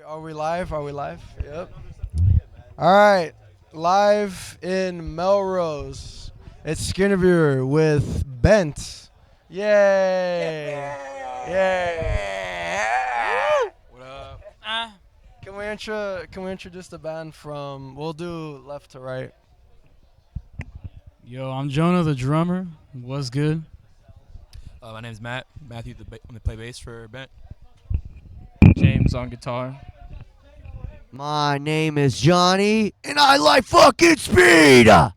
Are we live? Are we live? Yep. All right. Live in Melrose. It's Schinterviewer with BÄNT. Yay! Yay! What up? Can we introduce the band from? We'll do left to right. Yo, I'm Jonah, the drummer. What's good? My name's Matt. Matthew, I'm the play bass for BÄNT. James on guitar. My name is Johnny, and I like fucking speed! All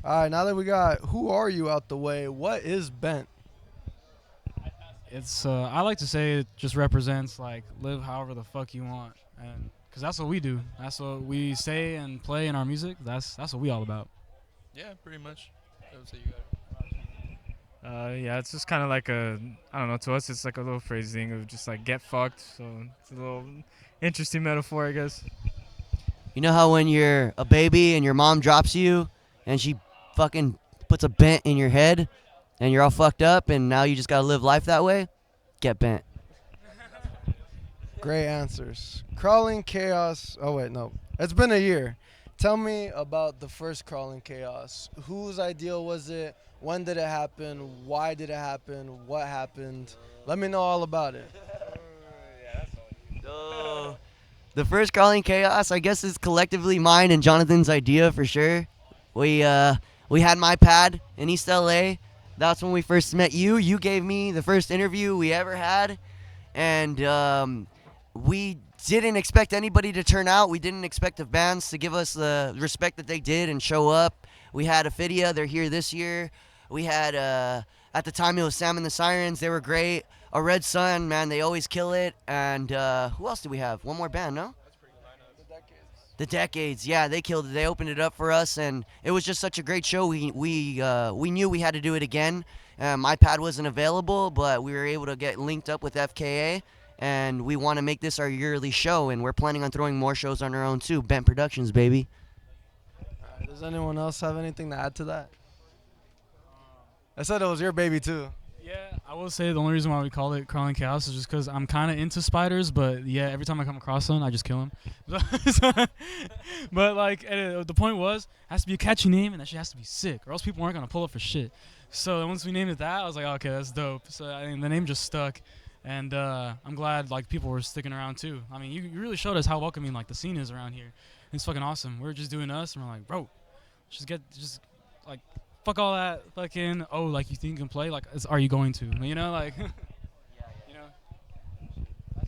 right. Now that we got who are you out the way, what is BÄNT? It's I like to say it just represents like live however the fuck you want, and because that's what we do. That's what we say and play in our music. That's what we all about. Yeah, pretty much. I would say you got it. Yeah, it's just kind of like I don't know, to us it's like a little phrasing of just like get fucked. So it's a little interesting metaphor, I guess. You know how when you're a baby and your mom drops you and she fucking puts a bent in your head and you're all fucked up and now you just gotta live life that way? Get bent. Great answers. Crawling Chaos. Oh, wait, no. It's been a year. Tell me about the first Crawling Chaos. Whose idea was it? When did it happen? Why did it happen? What happened? Let me know all about it. The first Crawling Chaos, I guess, is collectively mine and Jonathan's idea for sure. We had my pad in East LA. That's when we first met you. You gave me the first interview we ever had. And we didn't expect anybody to turn out. We didn't expect the bands to give us the respect that they did and show up. We had Ophidia. They're here this year. We had, at the time, it was Sam and the Sirens. They were great. A Red Sun, man, they always kill it. And who else do we have? One more band, no? The Decades, yeah, they killed it. They opened it up for us, and it was just such a great show. We knew we had to do it again. My pad wasn't available, but we were able to get linked up with FKA, and we want to make this our yearly show, and we're planning on throwing more shows on our own too. BÄNT Productions, baby. All right, does anyone else have anything to add to that? I said it was your baby too. Yeah, I will say the only reason why we call it Crawling Chaos is just because I'm kind of into spiders, but yeah, every time I come across one, I just kill them. But like, the point was, it has to be a catchy name and that shit has to be sick, or else people aren't gonna pull up for shit. So once we named it that, I was like, okay, that's dope. So I mean, the name just stuck, and I'm glad like people were sticking around too. I mean, you really showed us how welcoming like the scene is around here. It's fucking awesome. We're just doing us, and we're like, bro, just like. Fuck all that fucking, oh, like you think you can play? Like, are you going to? You know, like, you know.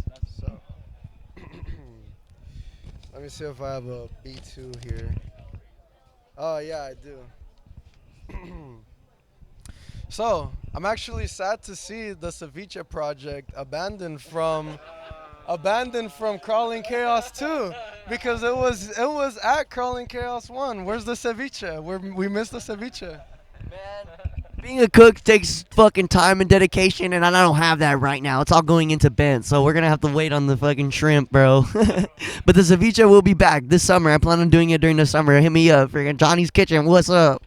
That's So, let me see if I have a B2 here. Oh, yeah, I do. So, I'm actually sad to see the Ceviche project abandoned from Crawling Chaos 2 because it was at Crawling Chaos 1. Where's the ceviche? We missed the ceviche. Man, being a cook takes fucking time and dedication, and I don't have that right now. It's all going into BÄNT, so we're gonna have to wait on the fucking shrimp, bro. But the ceviche will be back this summer. I plan on doing it during the summer. Hit me up, freaking Johnny's Kitchen. What's up?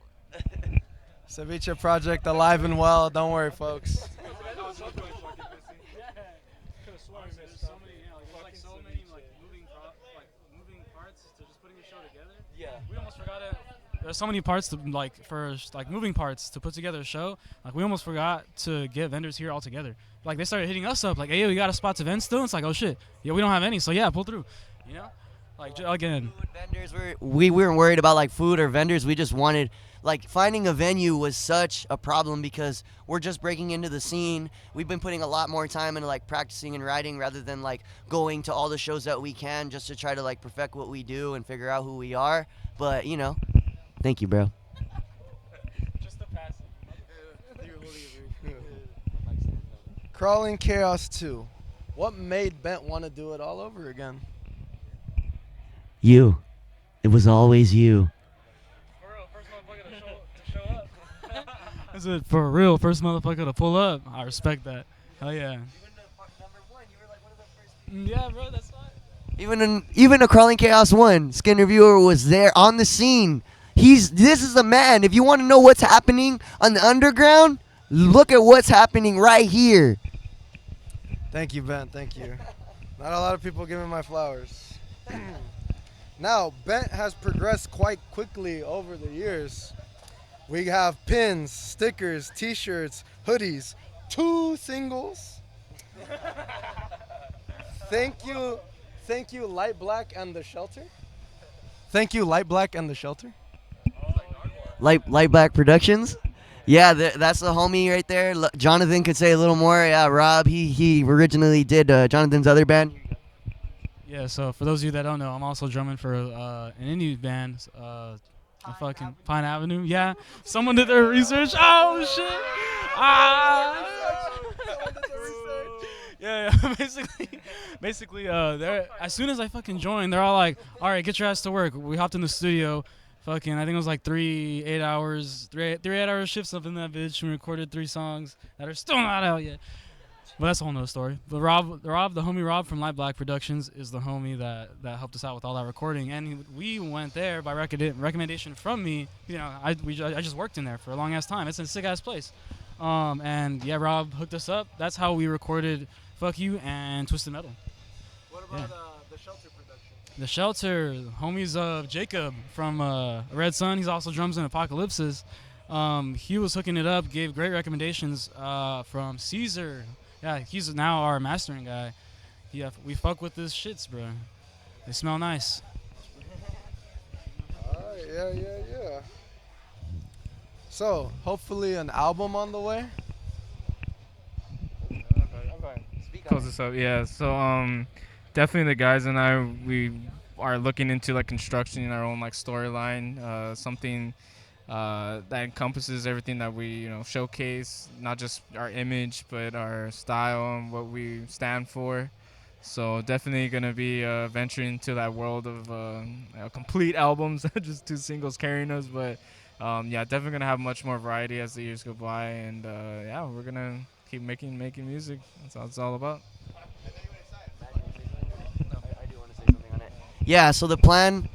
Ceviche project alive and well. Don't worry, folks. There's so many parts to moving parts to put together a show. Like we almost forgot to get vendors here all together. Like they started hitting us up like, hey, we got a spot to vent still. It's like, oh shit, yeah, we don't have any. So yeah, pull through. You know, like again. Food vendors we weren't worried about like food or vendors. We just wanted like finding a venue was such a problem because we're just breaking into the scene. We've been putting a lot more time into like practicing and writing rather than like going to all the shows that we can just to try to like perfect what we do and figure out who we are. But you know. Thank you, bro. Just the passing. Crawling Chaos 2. What made BÄNT want to do it all over again? You. It was always you. For real, first motherfucker to show up. Is it for real? First motherfucker to pull up. I respect that. Hell yeah. Even number one, you were like one of the first. Yeah, bro, that's fine. Even a Crawling Chaos 1, Schinterviewer was there on the scene. This is the man. If you want to know what's happening on the underground, look at what's happening right here. Thank you, BÄNT. Thank you. Not a lot of people give me my flowers. Now, BÄNT has progressed quite quickly over the years. We have pins, stickers, t-shirts, hoodies, 2 singles. Thank you, Light Black and the Shelter. Thank you, Light Black and the Shelter. Light Black Productions. Yeah, that's the homie right there. Jonathan could say a little more. Yeah, Rob, he originally did Jonathan's other band. Yeah, so for those of you that don't know, I'm also drumming for an indie band, a fucking Pine Avenue. Yeah, someone did their research. Oh shit! Yeah. Basically, they're as soon as I fucking joined, they're all like, "All right, get your ass to work." We hopped in the studio. Fucking, I think it was like 3 8-hour shifts up in that bitch. We recorded 3 songs that are still not out yet. But that's a whole nother story. But the homie Rob from Light Black Productions is the homie that helped us out with all that recording. And we went there by recommendation from me. You know, I just worked in there for a long ass time. It's a sick ass place. And yeah, Rob hooked us up. That's how we recorded "Fuck You" and "Twisted Metal." What about the Shelter production? The Shelter, homies of Jacob from Red Sun. He's also drums in Apocalypses. He was hooking it up, gave great recommendations from Caesar. Yeah, he's now our mastering guy. Yeah, we fuck with this shits, bro. They smell nice. Alright, yeah. So, hopefully an album on the way. Close this up. Yeah. So definitely the guys and I, we are looking into like constructing our own like storyline, something that encompasses everything that we showcase, not just our image but our style and what we stand for. So definitely gonna be venturing into that world of complete albums, not just 2 singles carrying us. But yeah, definitely gonna have much more variety as the years go by, and yeah, we're gonna keep making music. That's what it's all about. Yeah, so the plan,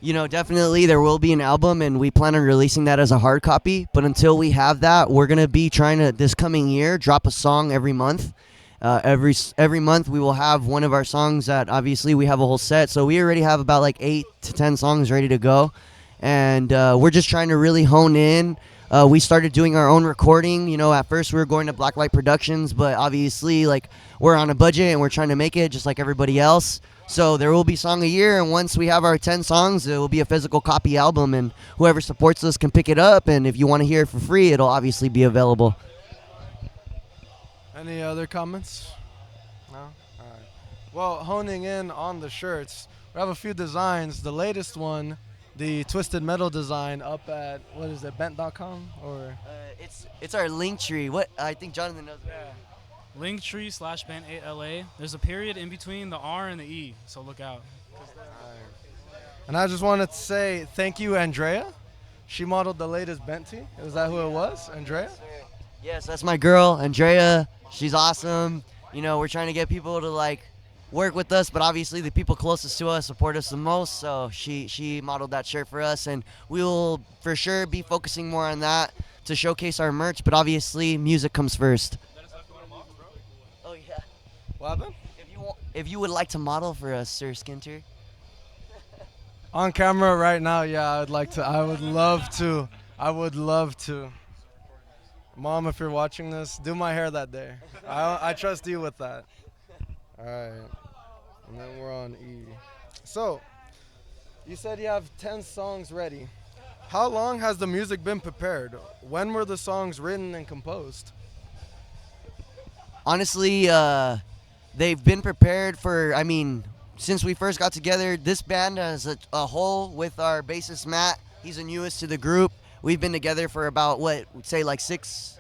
definitely there will be an album, and we plan on releasing that as a hard copy. But until we have that, we're gonna be trying to this coming year drop a song every month. Every month we will have one of our songs that obviously we have a whole set. So we already have about like 8 to 10 songs ready to go, and we're just trying to really hone in. We started doing our own recording. At first we were going to Blacklight Productions, but obviously like we're on a budget and we're trying to make it just like everybody else. So there will be song a year, and once we have our 10 songs, it will be a physical copy album, and whoever supports us can pick it up. And if you want to hear it for free, it'll obviously be available. Any other comments? No? Alright. Well, honing in on the shirts, we have a few designs. The latest one, the Twisted Metal design, up at, what is it, BÄNT.com? Or It's our link tree. What I think Jonathan knows. Linktree/BÄNT8LA. There's a period in between the R and the E, so look out. And I just wanted to say thank you, Andrea. She modeled the latest BÄNT tee. Is that who it was, Andrea? Yes, that's my girl, Andrea. She's awesome. We're trying to get people to like work with us, but obviously the people closest to us support us the most. So she modeled that shirt for us, and we will for sure be focusing more on that to showcase our merch. But obviously, music comes first. Oh yeah. What happened? If you would like to model for us, Sir Schinter. On camera right now, yeah, I would love to. Mom, if you're watching this, do my hair that day. I trust you with that. All right. And then we're on E. So, you said you have 10 songs ready. How long has the music been prepared? When were the songs written and composed? Honestly, they've been prepared for, since we first got together. This band as a whole, with our bassist Matt, he's the newest to the group. We've been together for about, like 6.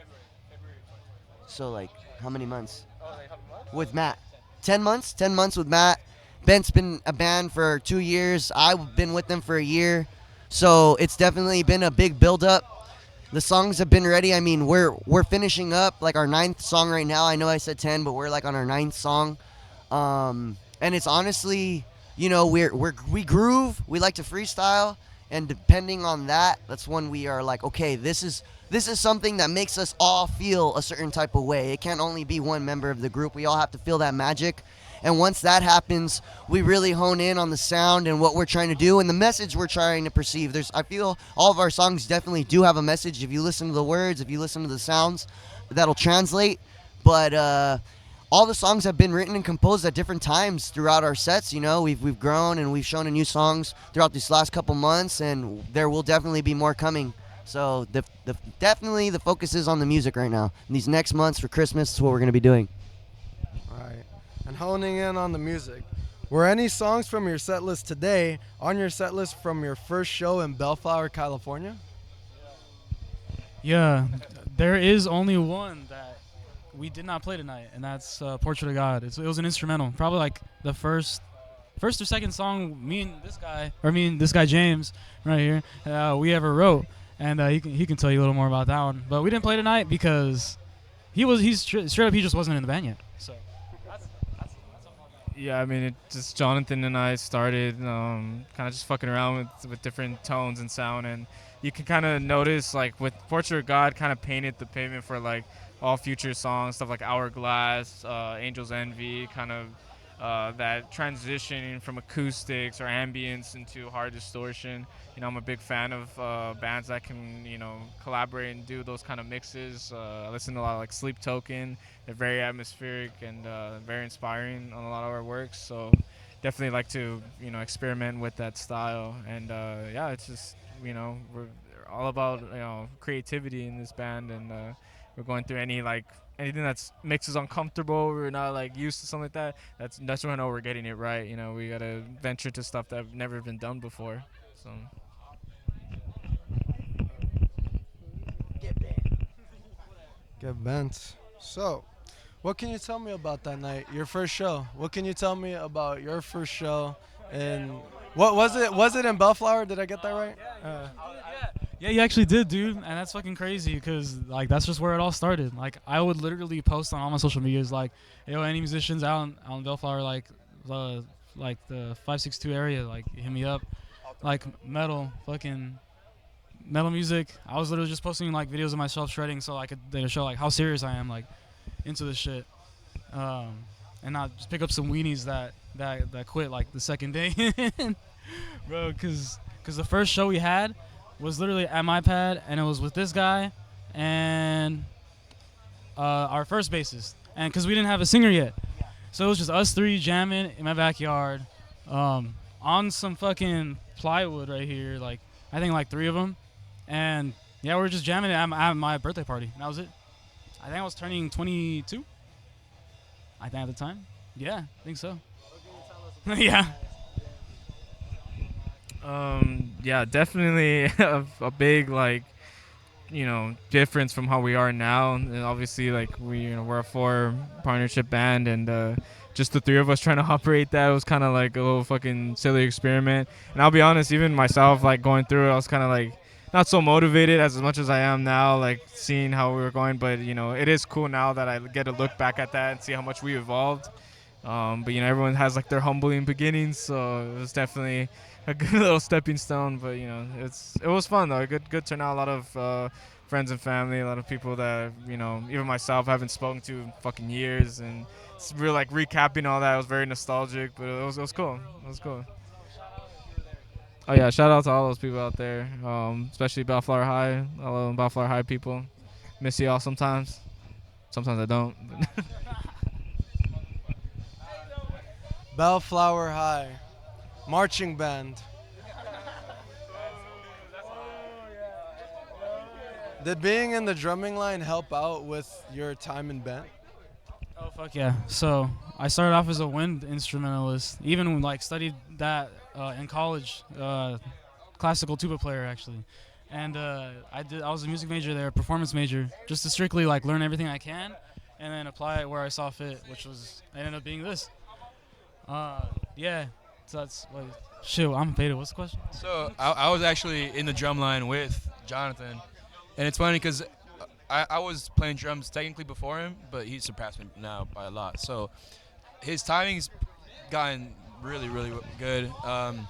So, like, how many months? With Matt. 10 months? 10 months with Matt. BÄNT's been a band for 2 years. I've been with them for a year. So, it's definitely been a big build-up. The songs have been ready. We're finishing up, like, our 9th song right now. I know I said 10, but we're, like, on our 9th song. And it's honestly, we groove. We like to freestyle. And depending on that, that's when we are like, okay, this is something that makes us all feel a certain type of way. It can't only be one member of the group. We all have to feel that magic. And once that happens, we really hone in on the sound and what we're trying to do and the message we're trying to perceive. I feel all of our songs definitely do have a message. If you listen to the words, if you listen to the sounds, that'll translate. But all the songs have been written and composed at different times throughout our sets. You know, we've grown and we've shown new songs throughout these last couple months, and there will definitely be more coming. So definitely the focus is on the music right now. In these next months for Christmas is what we're going to be doing. All right. And honing in on the music. Were any songs from your set list today on your set list from your first show in Bellflower, California? Yeah, there is only one that we did not play tonight, and that's Portrait of God. It was an instrumental. Probably like the first or second song me and this guy James right here, we ever wrote. And he can tell you a little more about that one. But we didn't play tonight because he's straight up, he just wasn't in the band yet. So Yeah, I mean, just Jonathan and I started kind of just fucking around with different tones and sound, and you can kind of notice, like, with Portrait of God, kind of painted the pavement for, like, all future songs, stuff like Hourglass, Angel's Envy, kind of that transitioning from acoustics or ambience into hard distortion. You know, I'm a big fan of bands that can, you know, collaborate and do those kind of mixes. I listen to a lot of, like, Sleep Token. They're very atmospheric and very inspiring on a lot of our works. So definitely like to, you know, experiment with that style. And yeah, it's just, you know, we're all about, you know, creativity in this band, and we're going through anything that's makes us uncomfortable, we're not like used to something like that. That's when I know we're getting it right. You know, we gotta venture to stuff that have never been done before. So. Get bent. So, what can you tell me about that night, your first show? What can you tell me about your first show? And what was it? Was it in Bellflower? Did I get that right? yeah, you actually did, dude, and that's fucking crazy because like that's just where it all started. Like I would literally post on all my social medias like, yo, any musicians out in Bellflower, like the 562 area, like hit me up, like metal music. I was literally just posting like videos of myself shredding so I could show like how serious I am like into this shit, and not just pick up some weenies that quit like the second day, bro. Because the first show we had was literally at my pad, and it was with this guy and our first bassist, and because we didn't have a singer yet, so it was just us three jamming in my backyard, on some fucking plywood right here, like I think like three of them. And yeah, we were just jamming at my birthday party. And that was it. I think I was turning 22. I think at the time. Yeah, I think so. Yeah. Yeah, definitely a big, like, you know, difference from how we are now. And obviously, like, we're a 4 partnership band, and just the 3 of us trying to operate that was kind of like a little fucking silly experiment. And I'll be honest, even myself, like, going through it, I was kind of like not so motivated as much as I am now, like seeing how we were going. But, you know, it is cool now that I get to look back at that and see how much we evolved. But, you know, everyone has like their humbling beginnings, so it was definitely a good little stepping stone. But, you know, it was fun though. A good turnout. A lot of friends and family, a lot of people that, you know, even myself haven't spoken to in fucking years, and it's really like recapping all that. It was very nostalgic, but it was cool. It was cool. Oh yeah, shout out to all those people out there, especially Bellflower High, all of Bellflower High people. Miss y'all sometimes. Sometimes I don't. Bellflower High, marching band. Did being in the drumming line help out with your time in BÄNT? Oh fuck yeah! So I started off as a wind instrumentalist. Even like studied that in college, classical tuba player actually, and I was a music major there, performance major, just to strictly like learn everything I can, and then apply it where I saw fit, which was it ended up being this. Yeah, so that's like shit. I'm faded. What's the question? So I was actually in the drum line with Jonathan, and it's funny because I was playing drums technically before him, but he surpassed me now by a lot. So his timing's gotten really, really good. And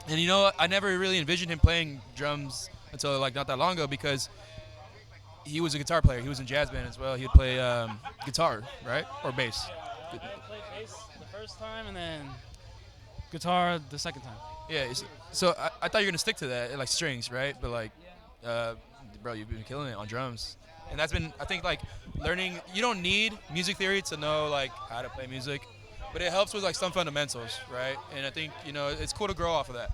you know what? I never really envisioned him playing drums until like not that long ago, because he was a guitar player. He was in jazz band as well. He'd play guitar, right? Or bass. I played bass the first time, and then guitar the second time. Yeah. So I thought you were gonna stick to that, like strings, right? But like, uh, bro, you've been killing it on drums, and that's been I think like learning. You don't need music theory to know like how to play music, but it helps with like some fundamentals, right? And I think it's cool to grow off of that.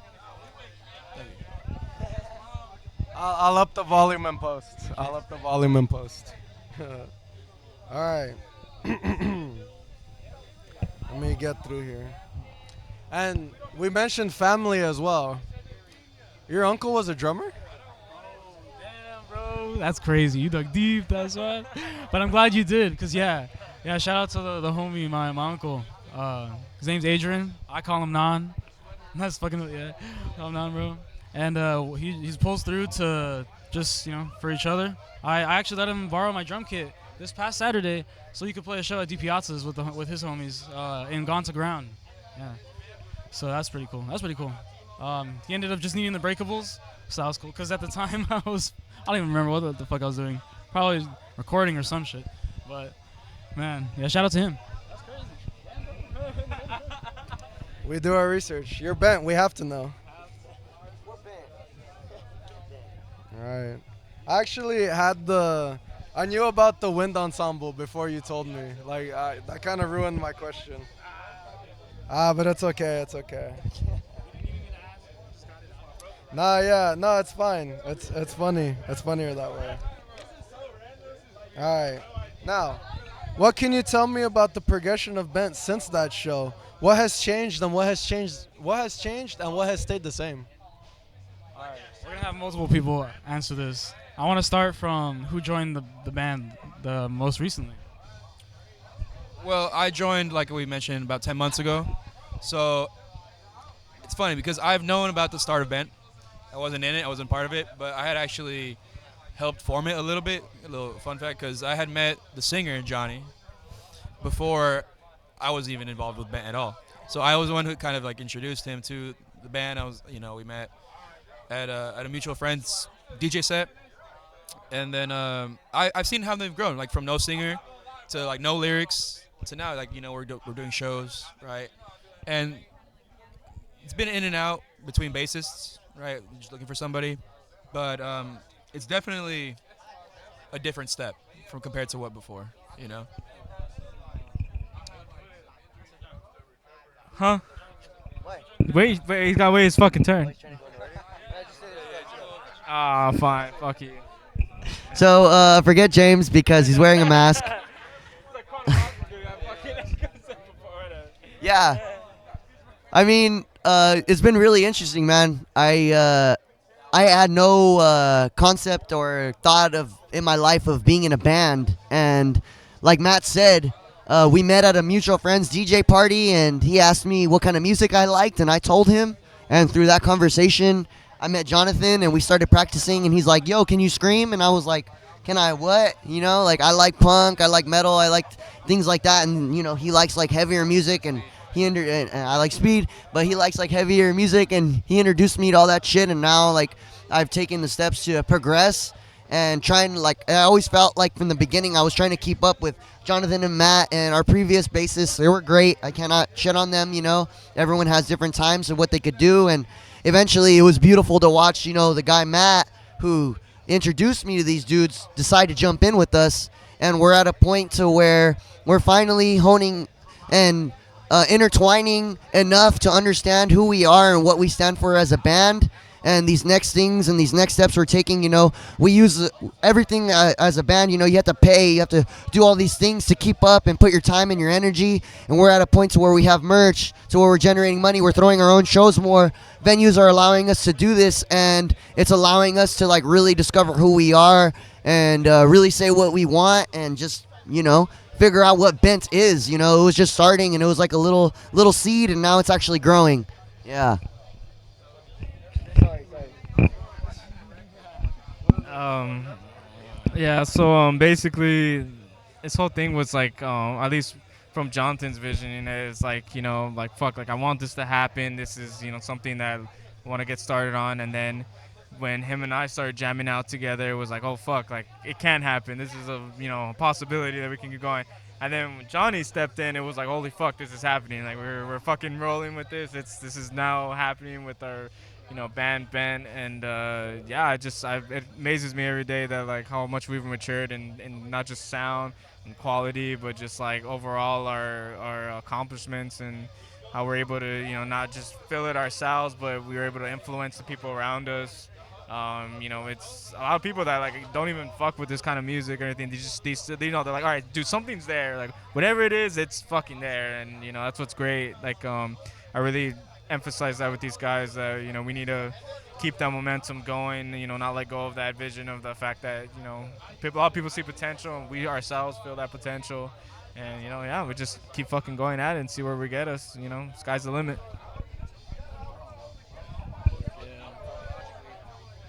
Thank you. I'll up the volume and post. I'll up the volume and post. All right. Let me get through here. And we mentioned family as well. Your uncle was a drummer? Damn, bro, that's crazy. You dug deep, that's right. But I'm glad you did, cause yeah. Shout out to the homie, my uncle. His name's Adrian. I call him Non. That's fucking yeah. Call him Non, bro. And he's pulls through to just for each other. I actually let him borrow my drum kit this past Saturday, so he could play a show at D Piazza's with his homies in Gone to Ground. Yeah. So that's pretty cool. He ended up just needing the breakables, so that was cool. Cause at the time I don't even remember what the fuck I was doing. Probably recording or some shit. But man, yeah, shout out to him. We do our research. You're BÄNT. We have to know. All right. I actually I knew about the wind ensemble before you told me. Like that kind of ruined my question. But it's okay. It's okay. No, it's fine. It's funny. It's funnier that way. All right. Now, what can you tell me about the progression of BÄNT since that show? What has changed and what has changed? What has changed and what has stayed the same? We're gonna have multiple people answer this. I want to start from who joined the band the most recently. Well, I joined like we mentioned about 10 months ago, so it's funny because I've known about the start of BÄNT. I wasn't in it, I wasn't part of it, but I had actually helped form it a little bit. A little fun fact, because I had met the singer Johnny before I was even involved with BÄNT at all. So I was the one who kind of like introduced him to the band. We met at a mutual friend's DJ set, and then I've seen how they've grown, like from no singer to like no lyrics to now, like we're doing shows, right? And it's been in and out between bassists, right? Just looking for somebody, but it's definitely a different step from compared to what before, Huh? Wait, he's gotta wait his fucking turn. Ah, fine. Fuck you. So forget James because he's wearing a mask. Yeah. I mean, it's been really interesting, man. I had no concept or thought in my life of being in a band, and like Matt said, we met at a mutual friend's DJ party, and he asked me what kind of music I liked, and I told him, and through that conversation, I met Jonathan, and we started practicing, and he's like, "Yo, can you scream?" And I was like, "Can I what?" Like I like punk, I like metal, I like things like that, and he likes like heavier music, and and I like speed, but he likes like heavier music, and he introduced me to all that shit, and now like I've taken the steps to progress and trying to I always felt like from the beginning I was trying to keep up with Jonathan and Matt and our previous bassists. They were great. I cannot shit on them, Everyone has different times of what they could do, and eventually it was beautiful to watch, the guy Matt who introduced me to these dudes decide to jump in with us, and we're at a point to where we're finally honing and intertwining enough to understand who we are and what we stand for as a band. And these next things and these next steps we're taking, we use everything as a band. You have to pay, you have to do all these things to keep up and put your time and your energy. And we're at a point to where we have merch, to where we're generating money. We're throwing our own shows more. Venues are allowing us to do this, and it's allowing us to really discover who we are and really say what we want and just figure out what BÄNT is. It was just starting, and it was like a little seed, and now it's actually growing. Yeah. Yeah, so basically this whole thing was at least from Jonathan's vision, it's like fuck, I want this to happen. This is something that I want to get started on. And then when him and I started jamming out together, it was like, oh fuck, it can happen. This is a possibility that we can get going. And then when Johnny stepped in, it was like, holy fuck, this is happening. Like we're fucking rolling with this. This is now happening with our, band BÄNT. And yeah, it amazes me every day that like how much we've matured in not just sound and quality, but just like overall our accomplishments and how we're able to not just feel it ourselves, but we were able to influence the people around us. It's a lot of people that like don't even fuck with this kind of music or anything. They're like, all right, dude, something's there. Like whatever it is, it's fucking there, and that's what's great. Like I really emphasize that with these guys that we need to keep that momentum going. Not let go of that vision of the fact that a lot of people see potential, and we ourselves feel that potential. And yeah, we just keep fucking going at it and see where we get us. Sky's the limit.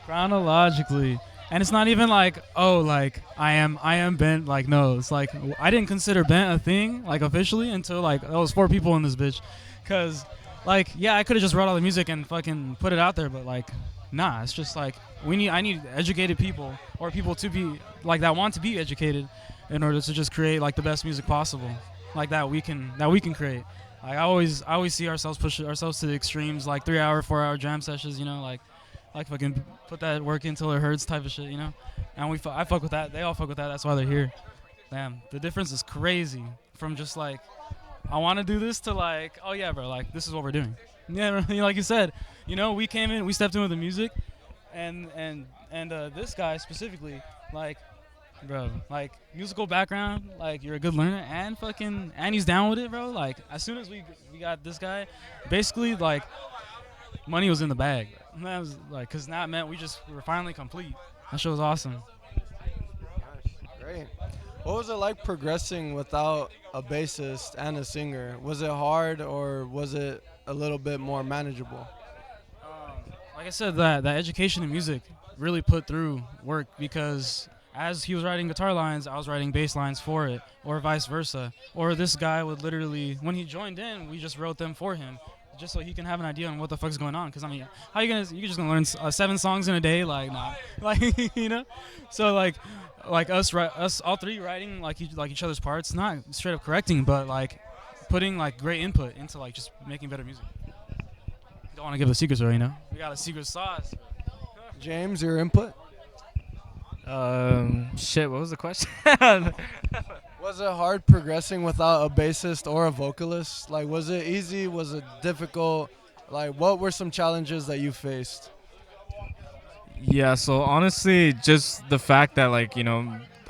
Chronologically, and it's not even like, oh, like I am BÄNT. Like, no, it's like I didn't consider BÄNT a thing like officially until like there was 4 people in this bitch, cause like yeah, I could have just wrote all the music and fucking put it out there, but like nah, it's just like I need educated people or people to be like that want to be educated in order to just create like the best music possible, like that we can create. Like I always see ourselves push ourselves to the extremes, like 3-hour, 4-hour jam sessions, like fucking put that work in till it hurts type of shit, and I fuck with that. They all fuck with that. That's why they're here. Damn, the difference is crazy from just like I want to do this to like, oh yeah, bro, like this is what we're doing. Yeah, like you said, we came in, we stepped in with the music, and this guy specifically, like, bro, like musical background, like you're a good learner, and he's down with it, bro. Like as soon as we got this guy, basically like money was in the bag. And that was like, cause that meant we were finally complete. That shit was awesome. Great. What was it like progressing without a bassist and a singer? Was it hard or was it a little bit more manageable? Like I said, that education in music really put through work, because as he was writing guitar lines, I was writing bass lines for it, or vice versa. Or this guy would literally, when he joined in, we just wrote them for him, just so he can have an idea on what the fuck's going on. Because I mean, you're just gonna learn 7 songs in a day? Like, nah, like So like us all 3 writing like each other's parts, not straight up correcting, but like putting like great input into like just making better music. Don't want to give the secrets away, we got a secret sauce. James, your input? Shit, what was the question? Was it hard progressing without a bassist or a vocalist? Like, was it easy? Was it difficult? Like, what were some challenges that you faced? Yeah, so honestly, just the fact that like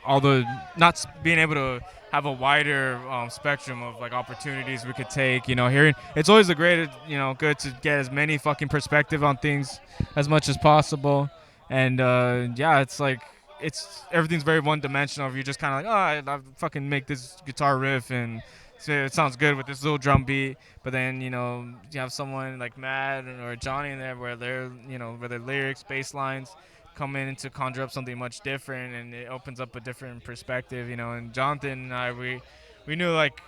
all the not being able to have a wider spectrum of like opportunities we could take. Hearing it's always a great good to get as many fucking perspective on things as much as possible. And yeah, it's like everything's very one-dimensional. If you're just kind of like, I fucking make this guitar riff and it sounds good with this little drum beat, but then you have someone like Matt or Johnny in there where where their lyrics, bass lines come in to conjure up something much different, and it opens up a different perspective. And Jonathan and I, we knew like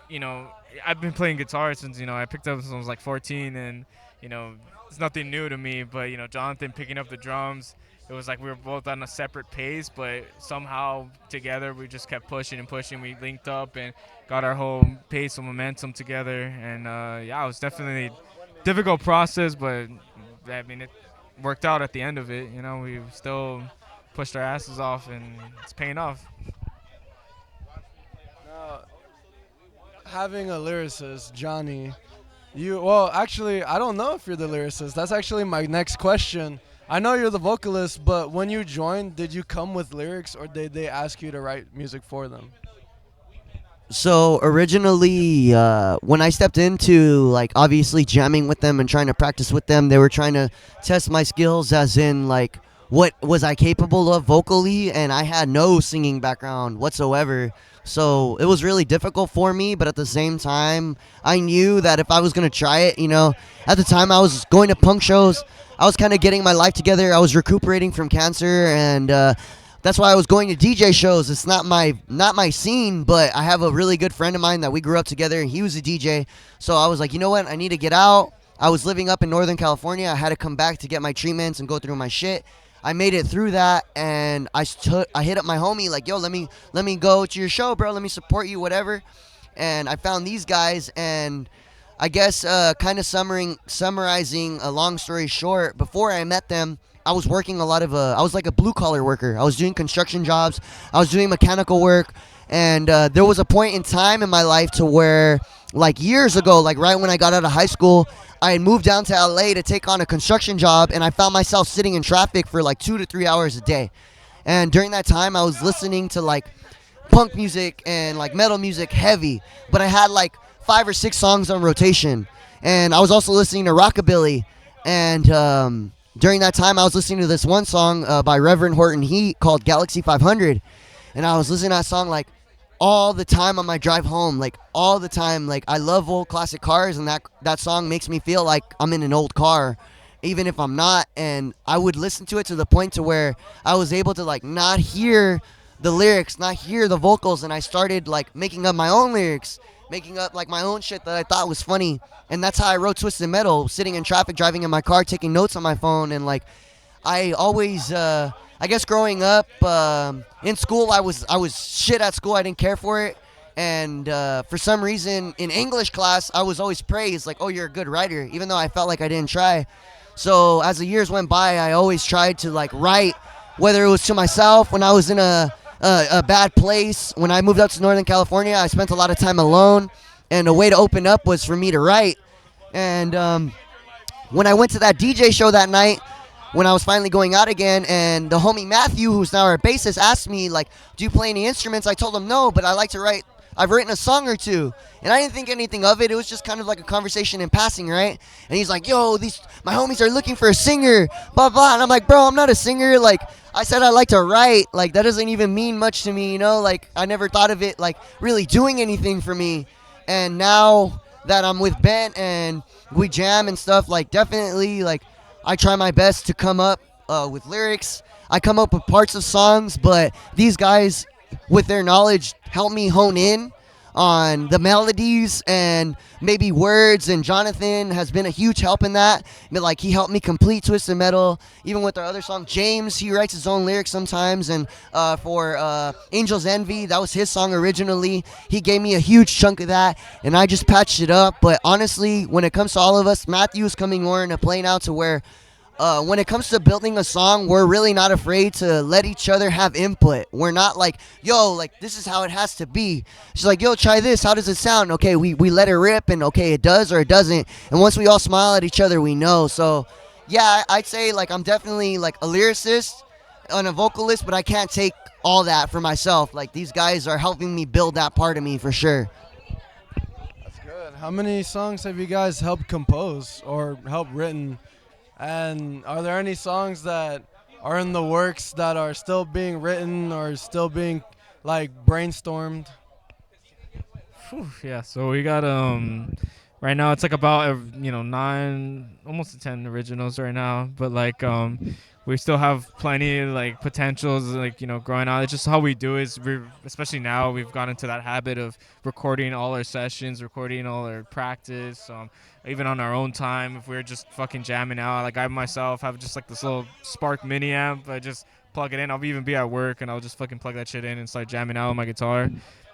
I've been playing guitar since I picked up since I was like 14, and it's nothing new to me. But Jonathan picking up the drums, it was like we were both on a separate pace, but somehow together we just kept pushing and pushing. We linked up and got our whole pace and momentum together. And yeah, it was definitely a difficult process, but I mean, it worked out at the end of it. We still pushed our asses off, and it's paying off. Now, having a lyricist, Johnny, well, actually, I don't know if you're the lyricist. That's actually my next question. I know you're the vocalist, but when you joined, did you come with lyrics, or did they ask you to write music for them? So originally, when I stepped into like obviously jamming with them and trying to practice with them, they were trying to test my skills, as in like what was I capable of vocally, and I had no singing background whatsoever. So it was really difficult for me, but at the same time, I knew that if I was going to try it, at the time I was going to punk shows. I was kind of getting my life together. I was recuperating from cancer, and that's why I was going to DJ shows. It's not my scene, but I have a really good friend of mine that we grew up together, and he was a DJ. So I was like, you know what? I need to get out. I was living up in Northern California. I had to come back to get my treatments and go through my shit. I made it through that, and I hit up my homie like, yo, let me go to your show, bro. Let me support you, whatever. And I found these guys, and I guess kind of summarizing a long story short, before I met them, I was working a lot of I was like a blue collar worker. I was doing construction jobs. I was doing mechanical work, and there was a point in time in my life to where, like years ago, like right when I got out of high school, I had moved down to LA to take on a construction job, and I found myself sitting in traffic for like 2 to 3 hours a day. And during that time, I was listening to like punk music and like metal music heavy, but I had like 5 or 6 songs on rotation, and I was also listening to rockabilly. And during that time, I was listening to this one song by Reverend Horton Heat called Galaxy 500, and I was listening to that song like all the time on my drive home, like all the time. Like I love old classic cars, and that song makes me feel like I'm in an old car, even if I'm not. And I would listen to it to the point to where I was able to like not hear the lyrics, not hear the vocals, and I started like making up my own lyrics, making up like my own shit that I thought was funny. And that's how I wrote Twisted Metal, sitting in traffic, driving in my car, taking notes on my phone. And like I always, I guess growing up in school, I was shit at school. I didn't care for it, and for some reason in English class, I was always praised like, "Oh, you're a good writer," even though I felt like I didn't try. So as the years went by, I always tried to like write, whether it was to myself when I was in a bad place. When I moved up to Northern California, I spent a lot of time alone, and a way to open up was for me to write. And when I went to that DJ show that night, when I was finally going out again, and the homie Matthew, who's now our bassist, asked me like, "Do you play any instruments?" I told him no, but I like to write. I've written a song or two, and I didn't think anything of it. It was just kind of like a conversation in passing, right? And he's like, "Yo, these my homies are looking for a singer, blah blah." And I'm like, "Bro, I'm not a singer. Like, I said I like to write. Like, that doesn't even mean much to me, you know? Like, I never thought of it like really doing anything for me." And now that I'm with BÄNT and we jam and stuff, like definitely like I try my best to come up with lyrics. I come up with parts of songs, but these guys, with their knowledge, help me hone in on the melodies and maybe words. And Jonathan has been a huge help in that. But like he helped me complete Twisted Metal, even with our other song. James, he writes his own lyrics sometimes, and for Angel's Envy, that was his song originally. He gave me a huge chunk of that, and I just patched it up. But honestly, when it comes to all of us, Matthew's coming more into playing out to where when it comes to building a song, we're really not afraid to let each other have input. We're not like, yo, like this is how it has to be. She's like, yo, try this. How does it sound? Okay, we let it rip, and okay, it does or it doesn't. And once we all smile at each other, we know. So, yeah, I'd say like I'm definitely like a lyricist and a vocalist, but I can't take all that for myself. Like these guys are helping me build that part of me for sure. That's good. How many songs have you guys helped compose or helped written? And are there any songs that are in the works that are still being written or still being like brainstormed? Whew, yeah, so we got right now it's like about 9, almost to 10 originals right now, but like we still have plenty like potentials, like growing out. It's just how we do is especially now we've got into that habit of recording all our sessions, recording all our practice, even on our own time. If we're just fucking jamming out, like I myself have just like this little Spark mini amp. I just plug it in. I'll even be at work and I'll just fucking plug that shit in and start jamming out on my guitar.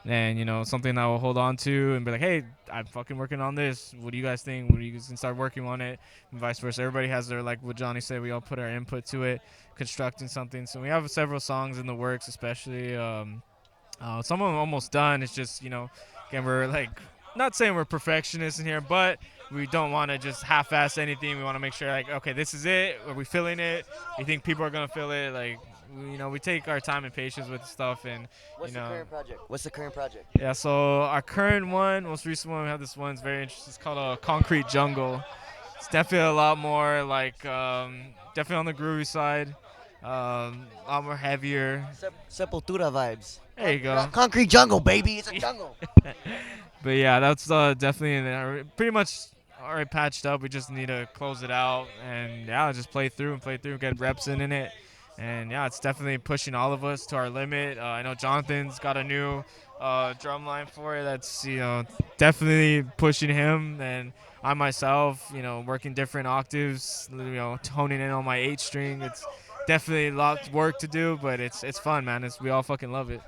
And something that I'll hold on to and be like, hey, I'm fucking working on this. What do you guys think? What do you guys can start working on it? And vice versa. Everybody has their, like what Johnny said, we all put our input to it, constructing something. So we have several songs in the works, especially some of them almost done. It's just, again, we're like not saying we're perfectionists in here, but we don't want to just half-ass anything. We want to make sure, like, okay, this is it. Are we feeling it? You think people are gonna feel it? Like, we take our time and patience with stuff. And What's the current project? What's the current project? yeah, so our current one, most recent one, we have this one. It's very interesting. It's called Concrete Jungle. It's definitely a lot more like definitely on the groovy side, a lot more heavier. Sepultura vibes. There you go. Concrete jungle, baby. It's a jungle. But yeah, that's definitely in there. Pretty much already patched up. We just need to close it out and yeah, just play through, get reps in it. And yeah, it's definitely pushing all of us to our limit. I know Jonathan's got a new drum line for it. That's definitely pushing him. And I myself, working different octaves, honing in on my 8 string. definitely a lot of work to do, but it's fun, man. We all fucking love it.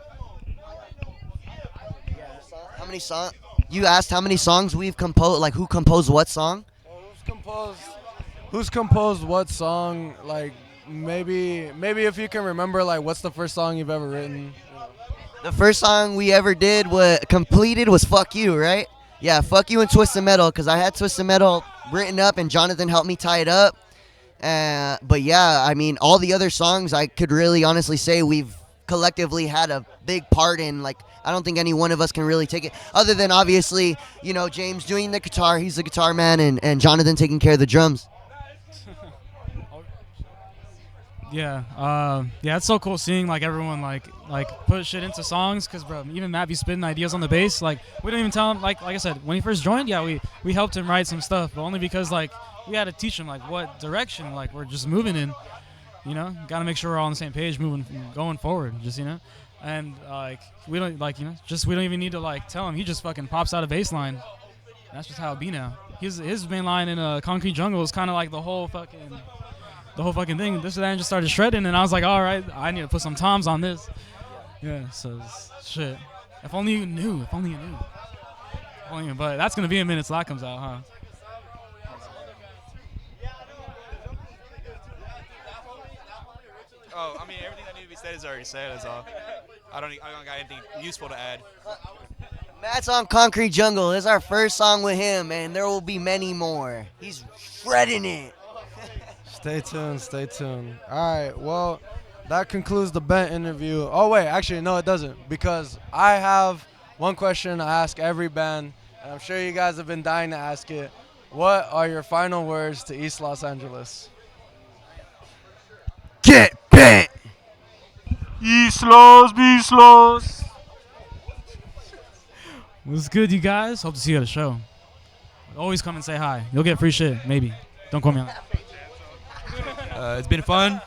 How many songs? You asked how many songs we've composed. Like who composed what song? Who's composed what song? Like maybe if you can remember, like what's the first song you've ever written? The first song we ever did was completed was "Fuck You," right? Yeah, "Fuck You" and "Twisted Metal" because I had "Twisted Metal" written up and Jonathan helped me tie it up. But yeah, I mean, all the other songs I could really honestly say we've collectively had a big part in. Like, I don't think any one of us can really take it, other than obviously, James doing the guitar. He's the guitar man, and Jonathan taking care of the drums. Yeah, it's so cool seeing like everyone like put shit into songs. Cause bro, even Matt be spitting ideas on the bass. Like we don't even tell him. Like I said, when he first joined, yeah, we helped him write some stuff, but only because like we had to teach him like what direction like we're just moving in. Got to make sure we're all on the same page, going forward. And we don't we don't even need to like tell him. He just fucking pops out a bass line. That's just how it be now. His main line in Concrete Jungle is kind of like the whole fucking thing. This and that, and just started shredding, and I was like, all right, I need to put some toms on this. Yeah, so shit. If only you knew. But that's gonna be a minute till that comes out, huh? Oh, I mean, everything that needs to be said is already said. That's all. I don't got anything useful to add. Matt's on Concrete Jungle. It's our first song with him, and there will be many more. He's shredding it. Stay tuned. All right, well, that concludes the BÄNT interview. Oh, wait, actually, no, it doesn't, because I have one question I ask every band, and I'm sure you guys have been dying to ask it. What are your final words to East Los Angeles? Get bent. East Los. What's good, you guys? Hope to see you at a show. Always come and say hi. You'll get free shit, maybe. Don't call me on that. It's been fun.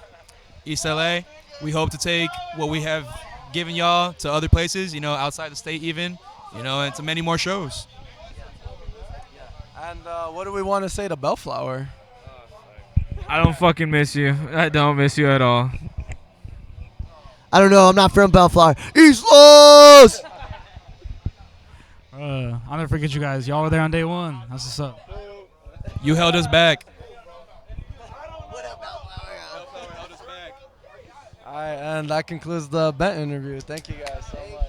East LA. We hope to take what we have given y'all to other places, outside the state even, and to many more shows. And what do we want to say to Bellflower? I don't fucking miss you. I don't miss you at all. I don't know. I'm not from Bellflower. East Los. I'll never forget you guys. Y'all were there on day one. That's what's up. You held us back. All right, and that concludes the BÄNT interview. Thank you guys so much.